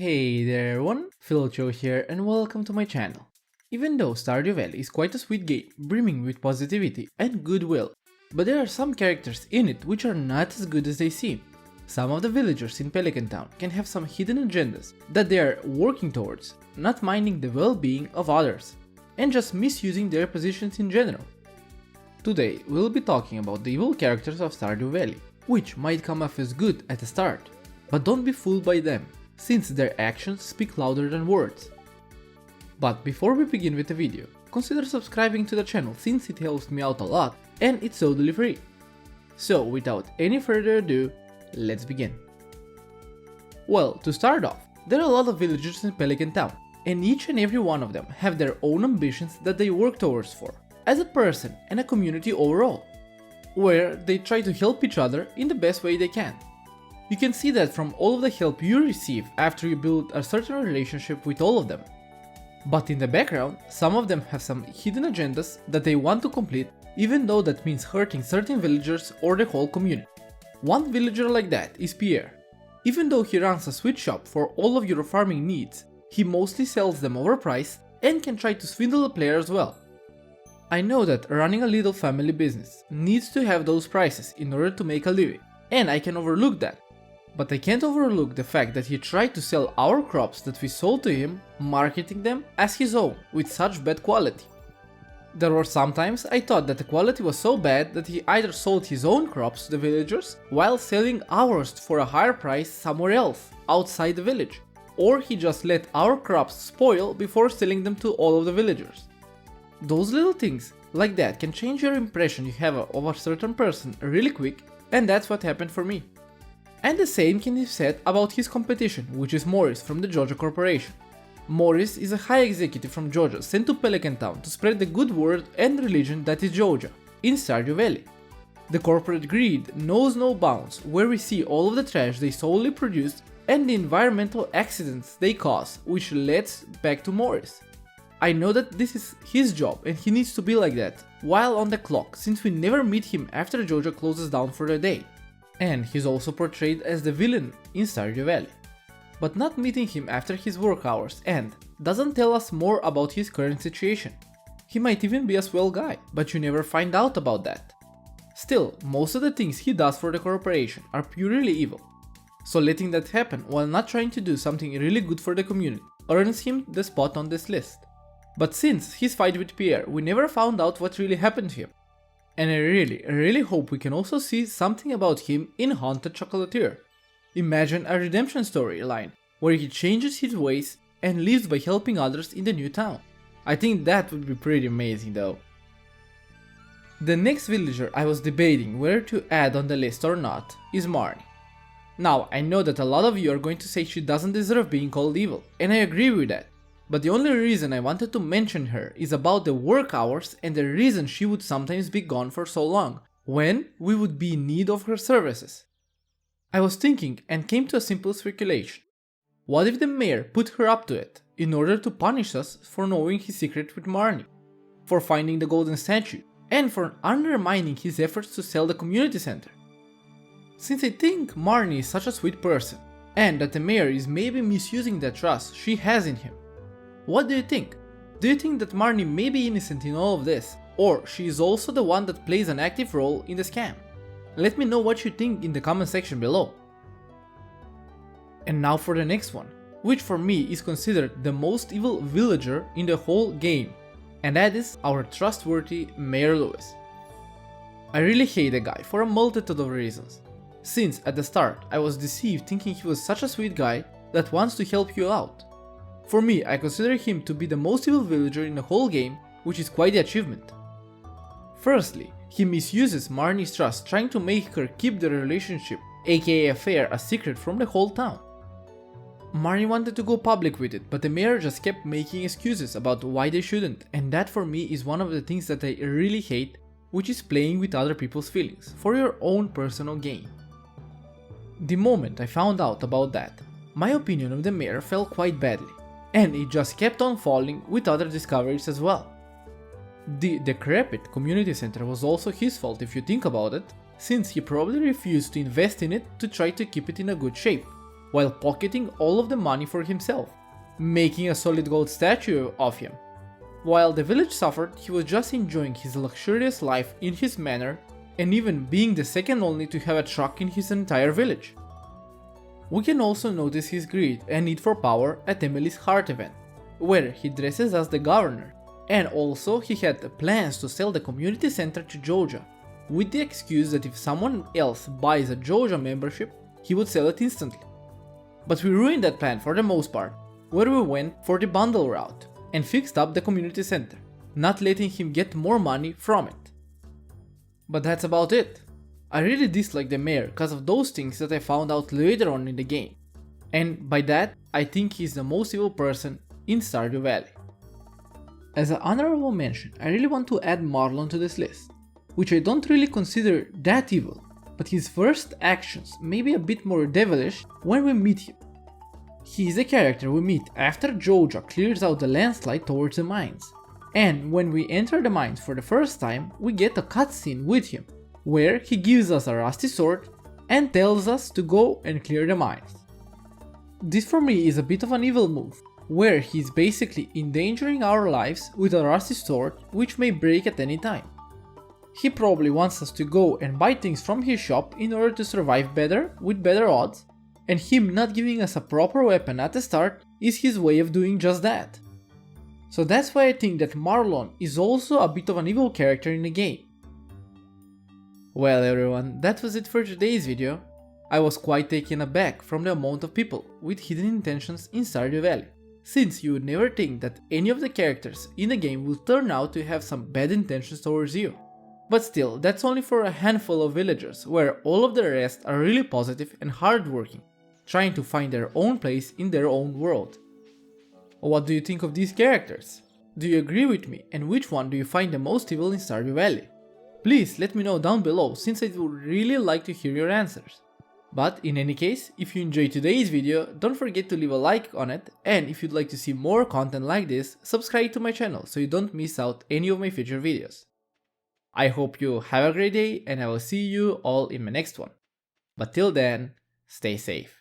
Hey there everyone, PhilChill here and welcome to my channel. Even though Stardew Valley is quite a sweet game, brimming with positivity and goodwill, but there are some characters in it which are not as good as they seem. Some of the villagers in Pelican Town can have some hidden agendas that they are working towards, not minding the well-being of others, and just misusing their positions in general. Today we'll be talking about the evil characters of Stardew Valley, which might come off as good at the start, but don't be fooled by them, since their actions speak louder than words. But before we begin with the video, consider subscribing to the channel since it helps me out a lot and it's totally free. So without any further ado, let's begin. Well, to start off, there are a lot of villagers in Pelican Town, and each and every one of them have their own ambitions that they work towards for, as a person and a community overall, where they try to help each other in the best way they can. You can see that from all of the help you receive after you build a certain relationship with all of them. But in the background, some of them have some hidden agendas that they want to complete, even though that means hurting certain villagers or the whole community. One villager like that is Pierre. Even though he runs a sweet shop for all of your farming needs, he mostly sells them overpriced and can try to swindle the player as well. I know that running a little family business needs to have those prices in order to make a living, and I can overlook that. But I can't overlook the fact that he tried to sell our crops that we sold to him, marketing them as his own with such bad quality. There were some times I thought that the quality was so bad that he either sold his own crops to the villagers while selling ours for a higher price somewhere else, outside the village, or he just let our crops spoil before selling them to all of the villagers. Those little things like that can change your impression you have of a certain person really quick, and that's what happened for me. And the same can be said about his competition, which is Morris from the Georgia Corporation. Morris is a high executive from Georgia sent to Pelican Town to spread the good word and religion that is Georgia, in Stardew Valley. The corporate greed knows no bounds, where we see all of the trash they solely produce and the environmental accidents they cause, which leads back to Morris. I know that this is his job and he needs to be like that, while on the clock, since we never meet him after Georgia closes down for the day. And he's also portrayed as the villain in Stardew Valley. But not meeting him after his work hours end doesn't tell us more about his current situation. He might even be a swell guy, but you never find out about that. Still, most of the things he does for the corporation are purely evil. So letting that happen while not trying to do something really good for the community earns him the spot on this list. But since his fight with Pierre, we never found out what really happened to him. And I really hope we can also see something about him in Haunted Chocolatier. Imagine a redemption storyline where he changes his ways and lives by helping others in the new town. I think that would be pretty amazing though. The next villager I was debating whether to add on the list or not is Marnie. Now I know that a lot of you are going to say she doesn't deserve being called evil, and I agree with that. But the only reason I wanted to mention her is about the work hours and the reason she would sometimes be gone for so long, when we would be in need of her services. I was thinking and came to a simple speculation. What if the mayor put her up to it, in order to punish us for knowing his secret with Marnie, for finding the golden statue, and for undermining his efforts to sell the community center? Since I think Marnie is such a sweet person, and that the mayor is maybe misusing the trust she has in him. What do you think? Do you think that Marnie may be innocent in all of this, or she is also the one that plays an active role in the scam? Let me know what you think in the comment section below. And now for the next one, which for me is considered the most evil villager in the whole game, and that is our trustworthy Mayor Lewis. I really hate the guy for a multitude of reasons, since at the start I was deceived thinking he was such a sweet guy that wants to help you out. For me, I consider him to be the most evil villager in the whole game, which is quite the achievement. Firstly, he misuses Marnie's trust, trying to make her keep the relationship, aka affair, a secret from the whole town. Marnie wanted to go public with it, but the mayor just kept making excuses about why they shouldn't, and that for me is one of the things that I really hate, which is playing with other people's feelings, for your own personal gain. The moment I found out about that, my opinion of the mayor fell quite badly. And it just kept on falling with other discoveries as well. The decrepit community center was also his fault if you think about it, since he probably refused to invest in it to try to keep it in a good shape. while pocketing all of the money for himself, making a solid gold statue of him. While the village suffered, he was just enjoying his luxurious life in his manor, and even being the second only to have a truck in his entire village. We can also notice his greed and need for power at Emily's Heart event, where he dresses as the governor, and also he had plans to sell the community center to Joja, with the excuse that if someone else buys a Joja membership, he would sell it instantly. But we ruined that plan for the most part, where we went for the bundle route and fixed up the community center, not letting him get more money from it. But that's about it. I really dislike the mayor because of those things that I found out later on in the game, and by that I think he's the most evil person in Stardew Valley. As an honorable mention, I really want to add Marlon to this list, which I don't really consider that evil, but his first actions may be a bit more devilish when we meet him. He is a character we meet after Joja clears out the landslide towards the mines, and when we enter the mines for the first time, we get a cutscene with him, where he gives us a rusty sword and tells us to go and clear the mines. This for me is a bit of an evil move, where he's basically endangering our lives with a rusty sword which may break at any time. He probably wants us to go and buy things from his shop in order to survive better with better odds, and him not giving us a proper weapon at the start is his way of doing just that. So that's why I think that Marlon is also a bit of an evil character in the game. Well everyone, that was it for today's video. I was quite taken aback from the amount of people with hidden intentions in Stardew Valley, since you would never think that any of the characters in the game will turn out to have some bad intentions towards you. But still, that's only for a handful of villagers, where all of the rest are really positive and hardworking, trying to find their own place in their own world. What do you think of these characters? Do you agree with me, and which one do you find the most evil in Stardew Valley? Please let me know down below, since I would really like to hear your answers. But in any case, if you enjoyed today's video, don't forget to leave a like on it, and if you'd like to see more content like this, subscribe to my channel so you don't miss out any of my future videos. I hope you have a great day, and I will see you all in my next one. But till then, stay safe.